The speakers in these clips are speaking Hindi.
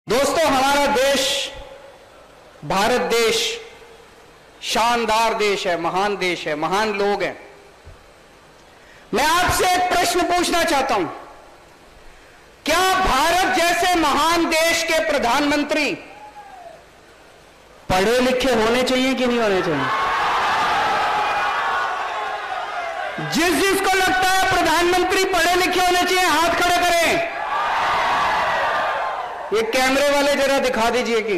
दोस्तों, हमारा देश भारत देश शानदार देश है, महान देश है, महान लोग हैं। मैं आपसे एक प्रश्न पूछना चाहता हूं, क्या भारत जैसे महान देश के प्रधानमंत्री पढ़े लिखे होने चाहिए कि नहीं होने चाहिए? जिसको लगता है प्रधानमंत्री पढ़े लिखे होने चाहिए, हाथ खड़े करें। ये कैमरे वाले जरा दिखा दीजिए कि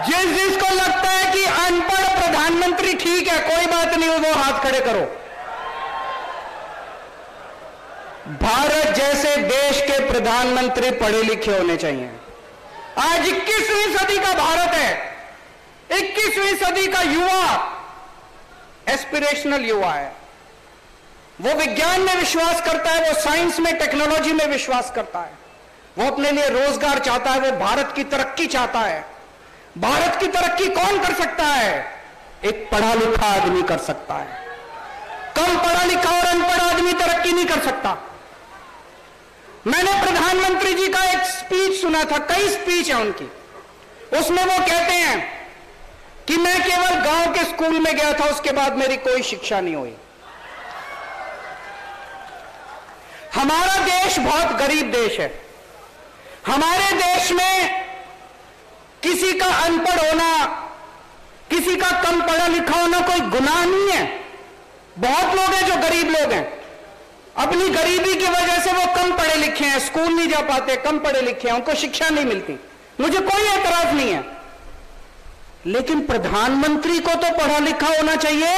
जिसको लगता है कि अनपढ़ प्रधानमंत्री ठीक है, कोई बात नहीं, वो हाथ खड़े करो। भारत जैसे देश के प्रधानमंत्री पढ़े लिखे होने चाहिए। आज 21वीं सदी का भारत है, 21वीं सदी का युवा एस्पिरेशनल युवा है। वो विज्ञान में विश्वास करता है, वो साइंस में, टेक्नोलॉजी में विश्वास करता है, वो अपने लिए रोजगार चाहता है, वो भारत की तरक्की चाहता है। भारत की तरक्की कौन कर सकता है? एक पढ़ा लिखा आदमी कर सकता है। कम पढ़ा लिखा और अनपढ़ आदमी तरक्की नहीं कर सकता। मैंने प्रधानमंत्री जी का एक स्पीच सुना था, कई स्पीच है उनकी, उसमें वो कहते हैं कि मैं केवल गांव के स्कूल में गया था, उसके बाद मेरी कोई शिक्षा नहीं हुई। हमारा देश बहुत गरीब देश है। हमारे देश में किसी का अनपढ़ होना, किसी का कम पढ़ा लिखा होना कोई गुनाह नहीं है। बहुत लोग हैं जो गरीब लोग हैं, अपनी गरीबी की वजह से वो कम पढ़े लिखे हैं, स्कूल नहीं जा पाते, कम पढ़े लिखे हैं, उनको शिक्षा नहीं मिलती। मुझे कोई एतराज नहीं है, लेकिन प्रधानमंत्री को तो पढ़ा लिखा होना चाहिए,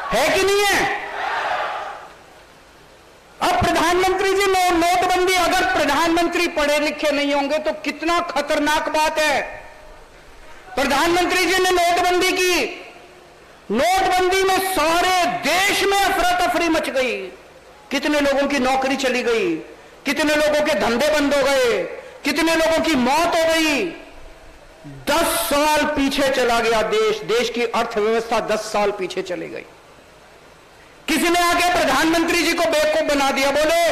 है कि नहीं है? अब प्रधानमंत्री जी ने नोटबंदी, अगर प्रधानमंत्री पढ़े लिखे नहीं होंगे तो कितना खतरनाक बात है। प्रधानमंत्री जी ने नोटबंदी की, नोटबंदी में सारे देश में अफरा तफरी मच गई, कितने लोगों की नौकरी चली गई, कितने लोगों के धंधे बंद हो गए, कितने लोगों की मौत हो गई। 10 साल पीछे चला गया देश, देश की अर्थव्यवस्था 10 साल पीछे चली गई। किसी ने आके प्रधानमंत्री जी को बेवकूफ बना दिया, बोले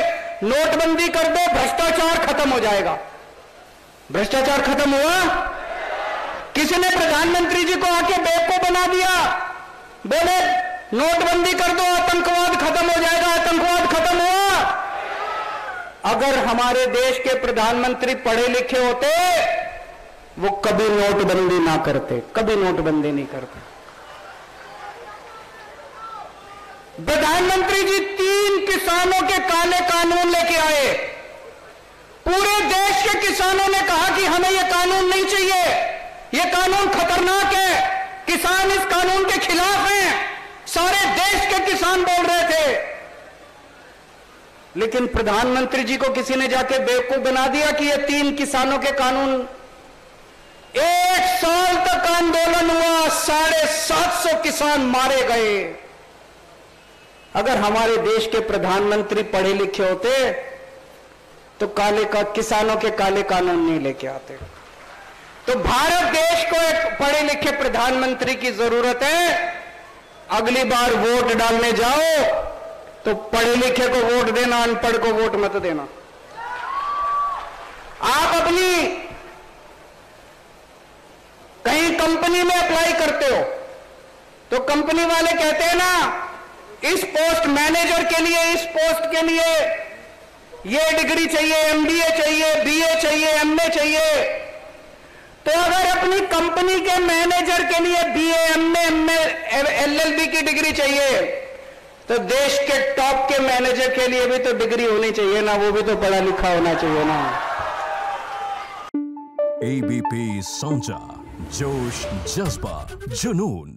नोटबंदी कर दो, भ्रष्टाचार खत्म हो जाएगा। भ्रष्टाचार खत्म हुआ? किसी ने प्रधानमंत्री जी को आके बेवकूफ बना दिया, बोले नोटबंदी कर दो, आतंकवाद खत्म हो जाएगा। आतंकवाद खत्म हुआ? अगर हमारे देश के प्रधानमंत्री पढ़े लिखे होते, वो कभी नोटबंदी ना करते, कभी नोटबंदी नहीं करते। प्रधानमंत्री जी 3 किसानों के काले कानून लेके आए। पूरे देश के किसानों ने कहा कि हमें यह कानून नहीं चाहिए, यह कानून खतरनाक है, किसान इस कानून के खिलाफ हैं। सारे देश के किसान बोल रहे थे, लेकिन प्रधानमंत्री जी को किसी ने जाके बेवकूफ बना दिया कि ये 3 किसानों के कानून। 1 साल तक आंदोलन हुआ, 750 किसान मारे गए। अगर हमारे देश के प्रधानमंत्री पढ़े लिखे होते तो किसानों के काले कानून नहीं लेके आते। तो भारत देश को एक पढ़े लिखे प्रधानमंत्री की जरूरत है। अगली बार वोट डालने जाओ तो पढ़े लिखे को वोट देना, अनपढ़ को वोट मत देना। आप अपनी कहीं कंपनी में अप्लाई करते हो तो कंपनी वाले कहते हैं ना, इस पोस्ट मैनेजर के लिए, इस पोस्ट के लिए ये डिग्री चाहिए, एमबीए चाहिए, बीए चाहिए, एमए चाहिए। तो अगर अपनी कंपनी के मैनेजर के लिए बीए, एमए, एलएलबी की डिग्री चाहिए, तो देश के टॉप के मैनेजर के लिए भी तो डिग्री होनी चाहिए ना, वो भी तो पढ़ा लिखा होना चाहिए ना। एबीपी साँचा, जोश, जज्बा, जुनून।